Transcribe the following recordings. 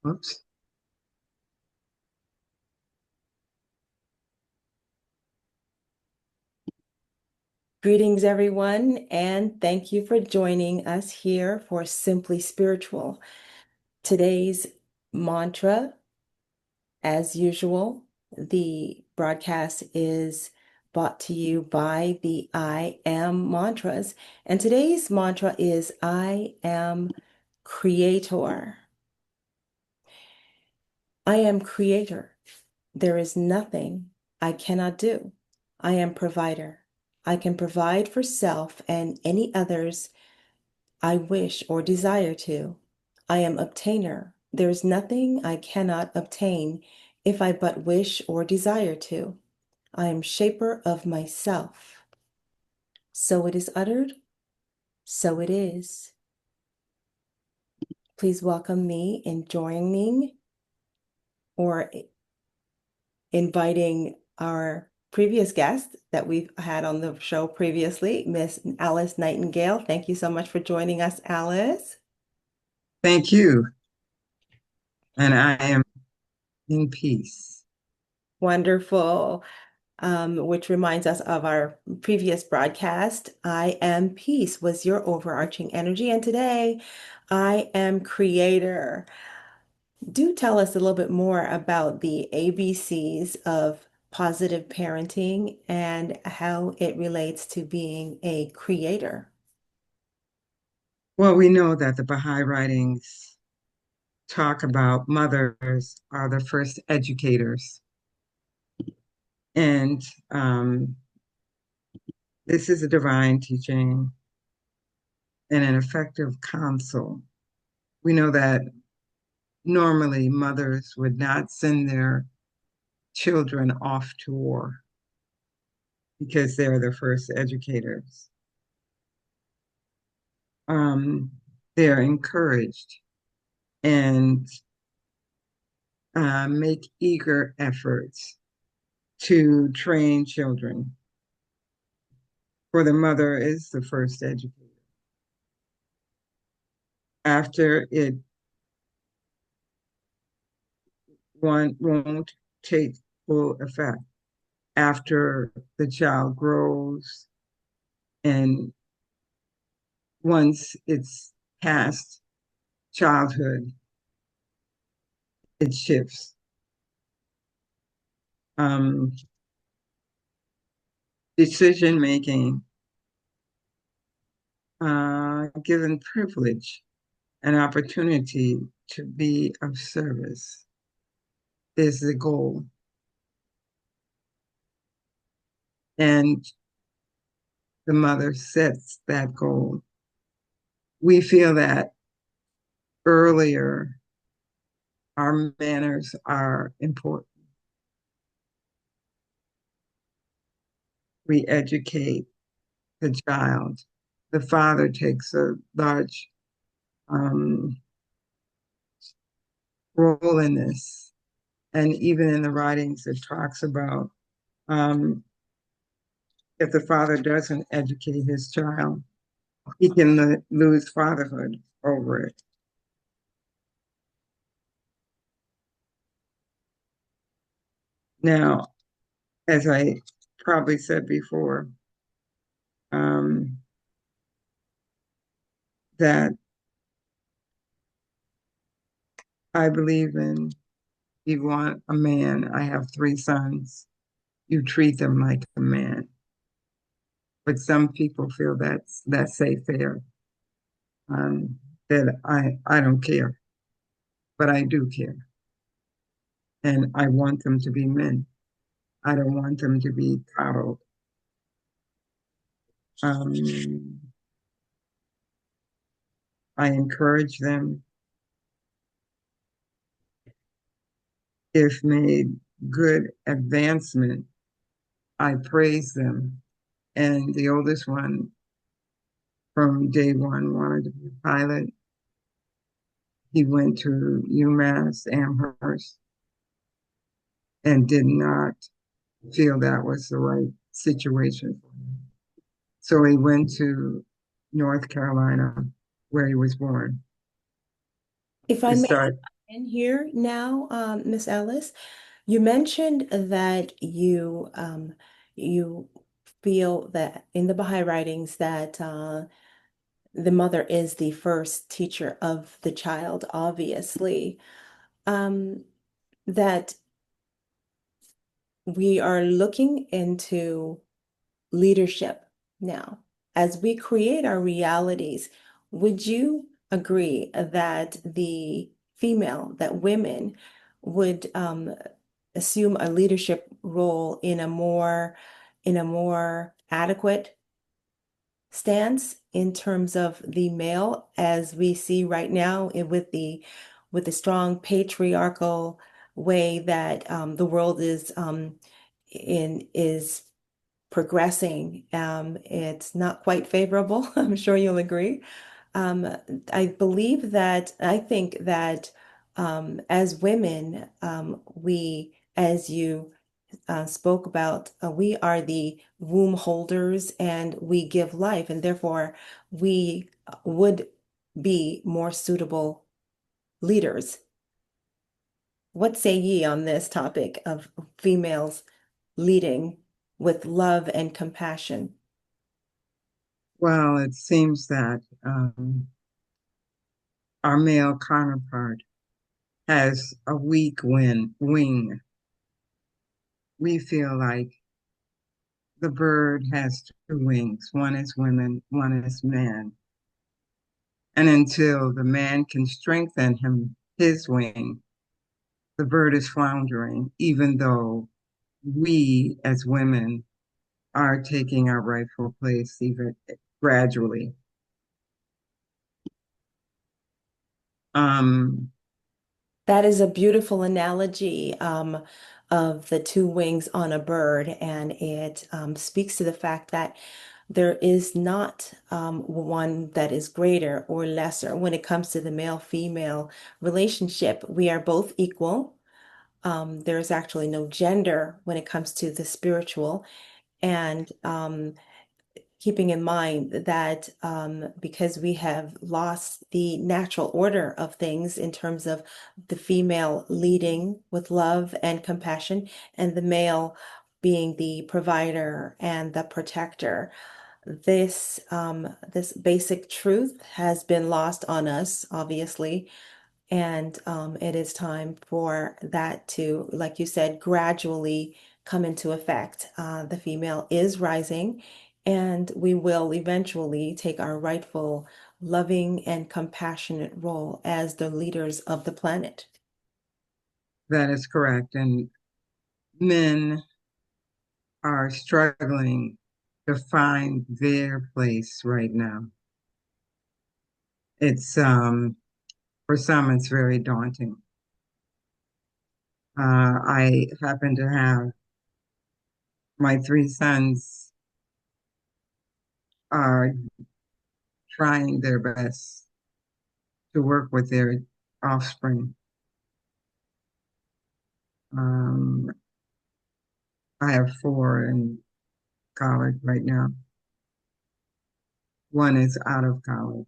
Oops. Greetings, everyone, and thank you for joining us here for Simply Spiritual. Today's mantra, as usual, the broadcast is brought to you by the I Am Mantras. And today's mantra is I am creator. I am creator. There is nothing I cannot do. I am provider. I can provide for self and any others I wish or desire to. I am obtainer. There is nothing I cannot obtain if I but wish or desire to. I am shaper of myself. So it is uttered, so it is. Please welcome me in joining or inviting our previous guest that we've had on the show previously, Miss Alice Nightingale. Thank you so much for joining us, Alice. Thank you. And I am in peace. Wonderful. Which reminds us of our previous broadcast. I am peace was your overarching energy. And today, I am creator. Do tell us a little bit more about the ABCs of positive parenting and how it relates to being a creator. Well, we know that the Baha'i writings talk about mothers are the first educators. And this is a divine teaching and an effective counsel. We know that normally mothers would not send their children off to war because they're the first educators. They're encouraged and make eager efforts to train children, for the mother is the first educator. After it, one won't take full effect. After the child grows and once it's past childhood, it shifts. Um, Decision making, given privilege and opportunity to be of service is the goal. And the mother sets that goal. We feel that earlier our manners are important. We educate the child. The father takes a large role in this. And even in the writings, it talks about um, if the father doesn't educate his child, he can lose fatherhood over it. Now, as I probably said before, um, that I believe in, you want a man. I have three sons. You treat them like a man. But some people feel that's fair. That I don't care, but I do care. And I want them to be men. I don't want them to be coddled. Um, I encourage them if made good advancement. I praise them. And the oldest one from day one wanted to be a pilot. He went to UMass Amherst and did not feel that was the right situation for him. So he went to North Carolina, where he was born, If I to may, start. In here now, Miss Ellis, you mentioned that you feel that in the Baha'i writings that the mother is the first teacher of the child, obviously. Um, that we are looking into leadership now. As we create our realities, would you agree that the female, that women would assume a leadership role in a more adequate stance in terms of the male as we see right now with the strong patriarchal way that the world is progressing. It's not quite favorable. I'm sure you'll agree. Um, I think that as women, as you spoke about, we are the womb holders and we give life, and therefore we would be more suitable leaders. What say ye on this topic of females leading with love and compassion? Well, it seems that our male counterpart has a weak wing. We feel like the bird has two wings. One is women, one is man. And until the man can strengthen his wing, the bird is floundering, even though we as women are taking our rightful place even gradually. Um, That is a beautiful analogy of the two wings on a bird, and it speaks to the fact that there is not one that is greater or lesser when it comes to the male-female relationship. We are both equal. There's actually no gender when it comes to the spiritual, and keeping in mind that because we have lost the natural order of things in terms of the female leading with love and compassion, and the male being the provider and the protector. This basic truth has been lost on us, obviously, and it is time for that to, like you said, gradually come into effect. The female is rising, and we will eventually take our rightful loving and compassionate role as the leaders of the planet. that is correct. And men are struggling to find their place right now. It's for some, it's very daunting. I happen to have my three sons are trying their best to work with their offspring. Um, I have four in college right now. One is out of college.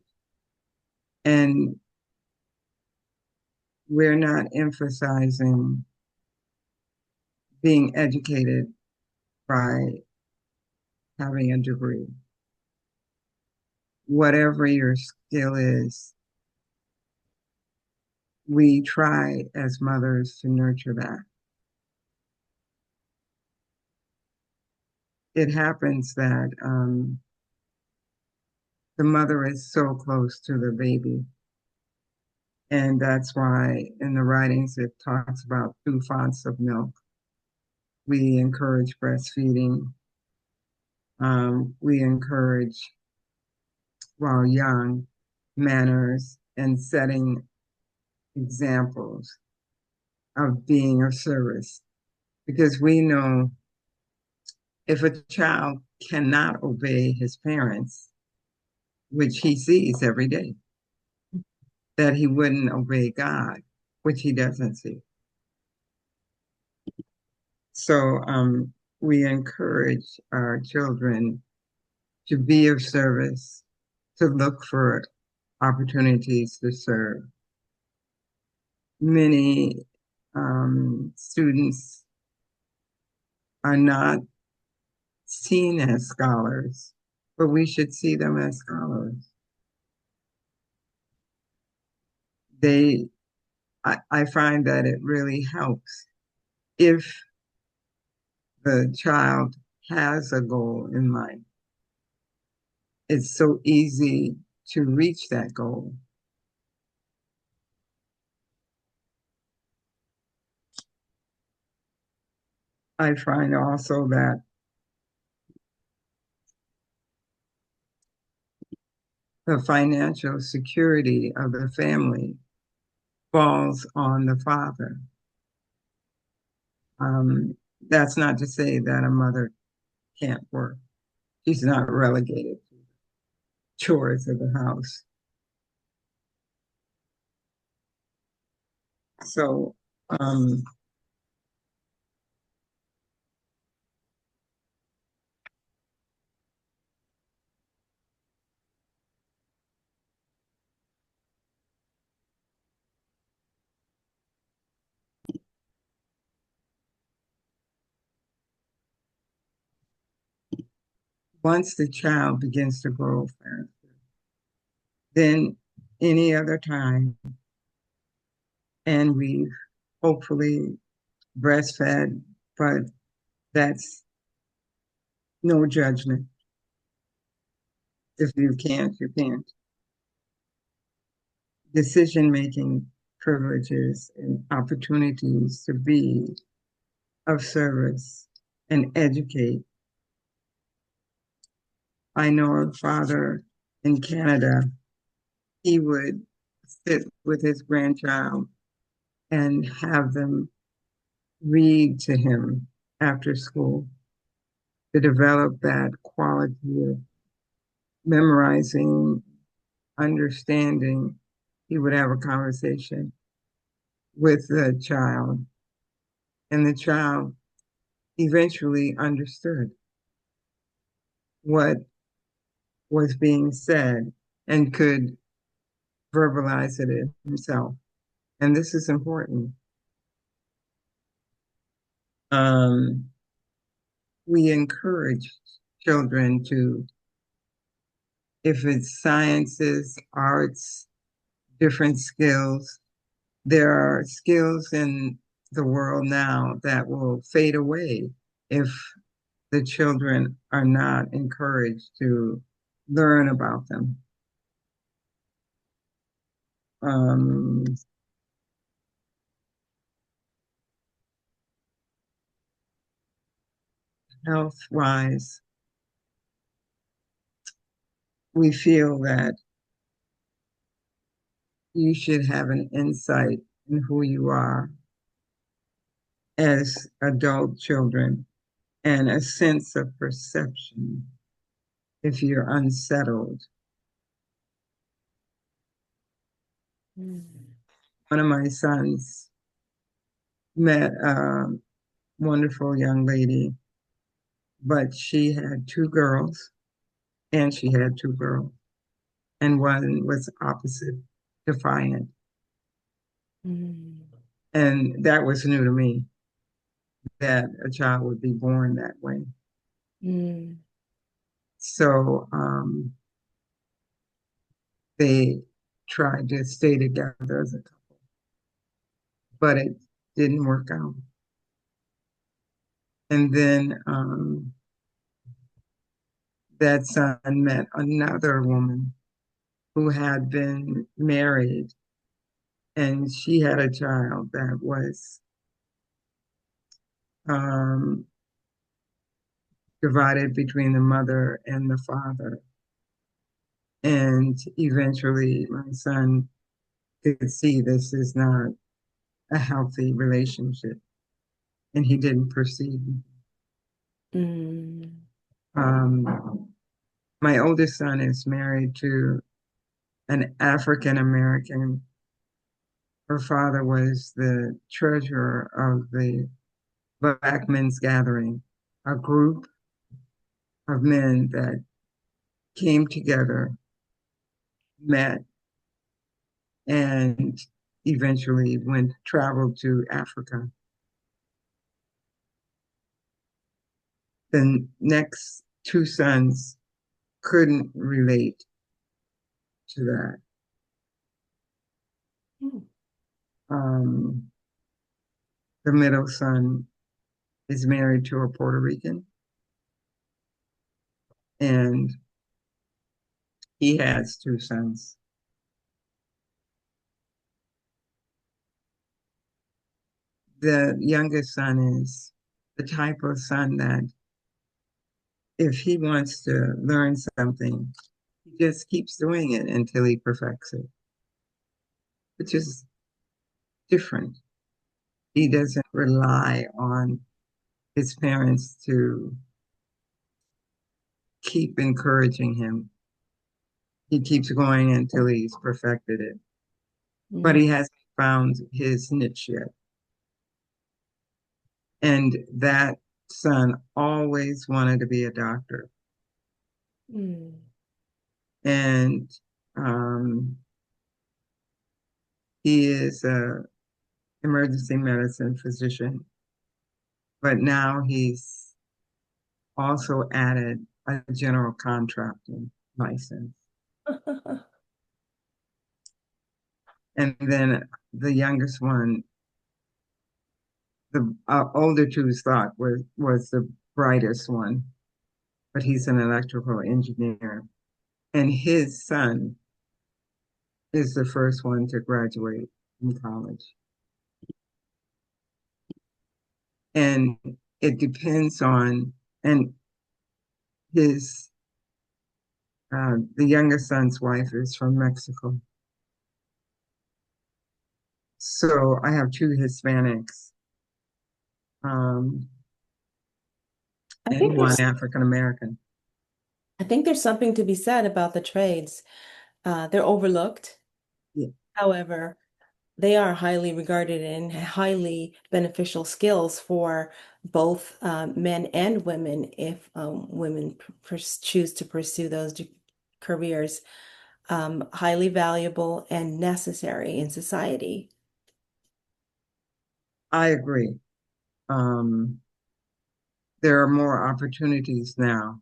And we're not emphasizing being educated by having a degree. Whatever your skill is, we try as mothers to nurture that. It happens that the mother is so close to the baby. And that's why in the writings it talks about 2 fonts of milk. We encourage breastfeeding. We encourage, while young, manners and setting examples of being of service. Because we know if a child cannot obey his parents, which he sees every day, that he wouldn't obey God, which he doesn't see. So we encourage our children to be of service, to look for opportunities to serve. many students are not seen as scholars, but we should see them as scholars. They, I find that it really helps if the child has a goal in mind. It's so easy to reach that goal. I find also that the financial security of the family falls on the father. Um, that's not to say that a mother can't work. She's not relegated to chores of the house. So um, once the child begins to grow faster, then any other time, and we've hopefully breastfed, but that's no judgment. If you can't, you can't. Decision-making privileges and opportunities to be of service and educate. I know a father in Canada, he would sit with his grandchild and have them read to him after school to develop that quality of memorizing, understanding. He would have a conversation with the child, and the child eventually understood what was being said and could verbalize it himself. And this is important. Um, we encourage children to, if it's sciences, arts, different skills, there are skills in the world now that will fade away if the children are not encouraged to learn about them. Um, Health wise, we feel that you should have an insight in who you are as adult children and a sense of perception if you're unsettled. Mm. One of my sons met a wonderful young lady, but she had two girls, and she had two girls, and one was opposite, defiant. Mm. And that was new to me, that a child would be born that way. Mm. So they tried to stay together as a couple, but it didn't work out. And then that son met another woman who had been married, and she had a child that was um, divided between the mother and the father. And eventually, my son could see this is not a healthy relationship, and he didn't proceed. Mm. Um, my oldest son is married to an African American. Her father was the treasurer of the Black Men's Gathering, a group of men that came together, met, and eventually went traveled to Africa. The next two sons couldn't relate to that. Hmm. Um, the middle son is married to a Puerto Rican, and he has two sons. The youngest son is the type of son that if he wants to learn something, he just keeps doing it until he perfects it, which is different. He doesn't rely on his parents to keep encouraging him. He keeps going until he's perfected it, but Mm, he hasn't found his niche yet. And that son always wanted to be a doctor. mm. And um, he is a emergency medicine physician, but now he's also added a general contracting license. And then the youngest one, the older two's thought was the brightest one, but he's an electrical engineer. And his son is the first one to graduate from college. And it depends on, and his, the youngest son's wife is from Mexico. So I have two Hispanics um, I and think one there's African American. I think there's something to be said about the trades. They're overlooked. Yeah, However, they are highly regarded and highly beneficial skills for both men and women if women choose to pursue those careers. Highly valuable and necessary in society. I agree. Um, there are more opportunities now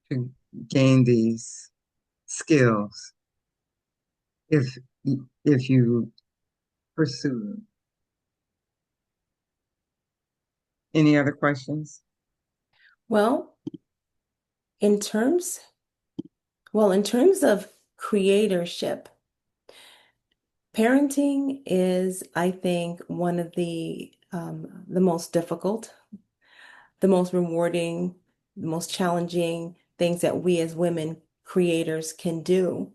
to gain these skills if if you pursue them. Any other questions? Well, in terms, in terms of creatorship, parenting is, I think, one of the most difficult, the most rewarding, the most challenging things that we as women creators can do.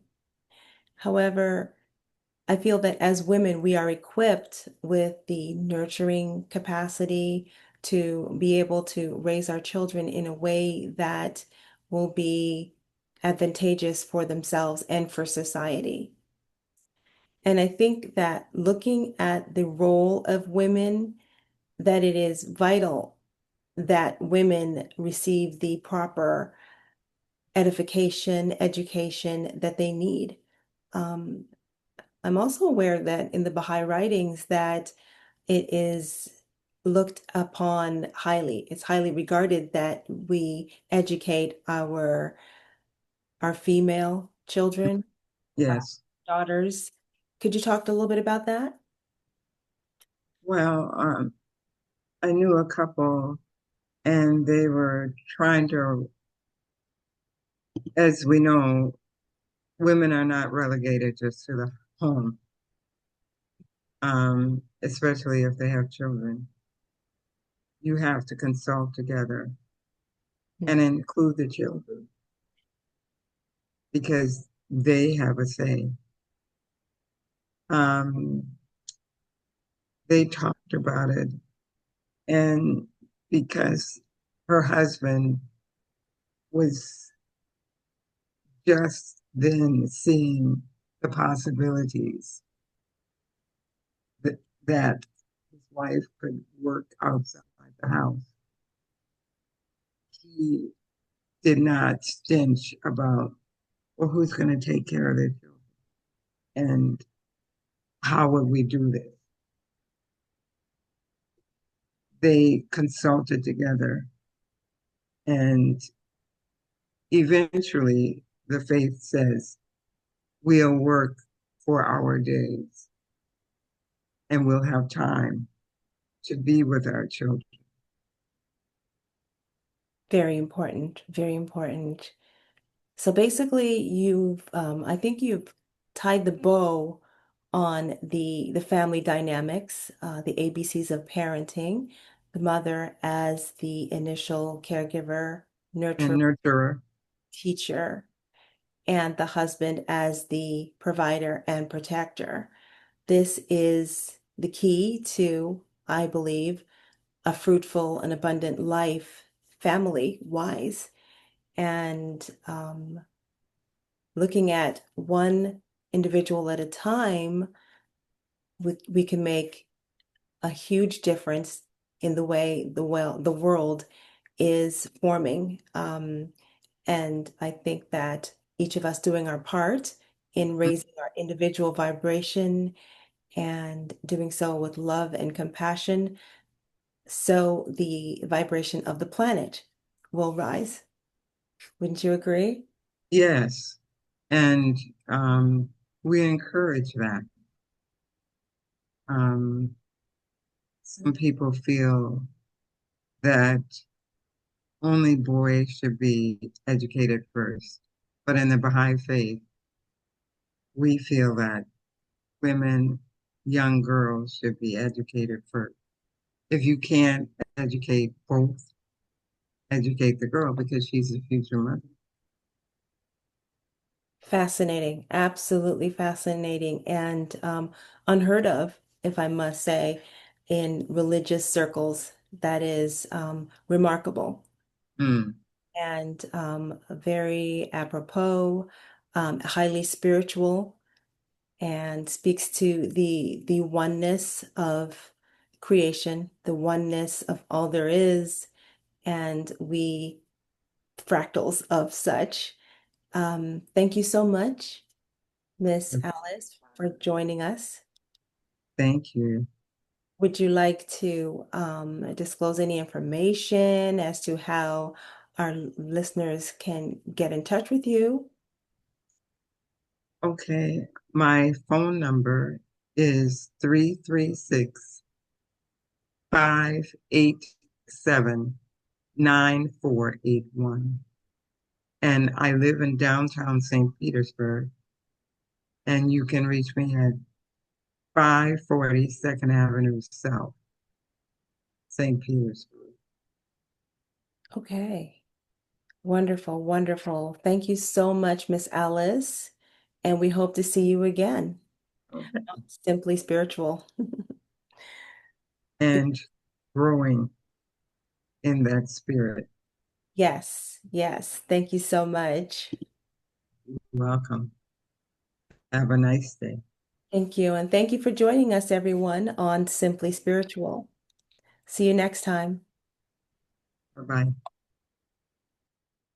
However, I feel that as women, we are equipped with the nurturing capacity to be able to raise our children in a way that will be advantageous for themselves and for society. And I think that looking at the role of women, that it is vital that women receive the proper edification, education that they need. Um, I'm also aware that in the Baha'i writings that it is looked upon highly. It's highly regarded that we educate our female children, our Yes. daughters. Could you talk a little bit about that? Well, I knew a couple, and they were trying to, as we know, women are not relegated just to the home, especially if they have children. You have to consult together and Hmm. include the children because they have a say. Um, they talked about it, and because her husband was just then seeing the possibilities that, that his wife could work outside the house, he did not stinge about, well, who's going to take care of the children? And how would we do this? They consulted together, and eventually the faith says we'll work 4-hour days and we'll have time to be with our children. Very important, very important. So basically, I think you've tied the bow on the family dynamics, the ABCs of parenting, the mother as the initial caregiver, And nurturer, nurturer. teacher, and the husband as the provider and protector. This is the key to, I believe, a fruitful and abundant life, family wise. And looking at one individual at a time, we can make a huge difference in the way the world is forming. And I think that each of us doing our part in raising our individual vibration and doing so with love and compassion, so the vibration of the planet will rise. Wouldn't you agree? Yes. And um, we encourage that. Um, some people feel that only boys should be educated first. But in the Baha'i faith, we feel that women, young girls should be educated first. If you can't educate both, educate the girl because she's the future mother. Fascinating, absolutely fascinating, and unheard of, if I must say, in religious circles. That is remarkable Mm. and very apropos, highly spiritual, and speaks to the oneness of creation, the oneness of all there is, and we fractals of such. Thank you so much, Miss Alice, for joining us. Thank you. Would you like to disclose any information as to how our listeners can get in touch with you? Okay, my phone number is 336-587-9481. And I live in downtown St. Petersburg, and you can reach me at 540 Second Avenue South, St. Petersburg. Okay. Wonderful, wonderful. Thank you so much, Miss Alice. And we hope to see you again. Okay. Simply Spiritual. And growing in that spirit. Yes, yes. Thank you so much. Welcome. Have a nice day. Thank you. And thank you for joining us, everyone, on Simply Spiritual. See you next time. Bye bye.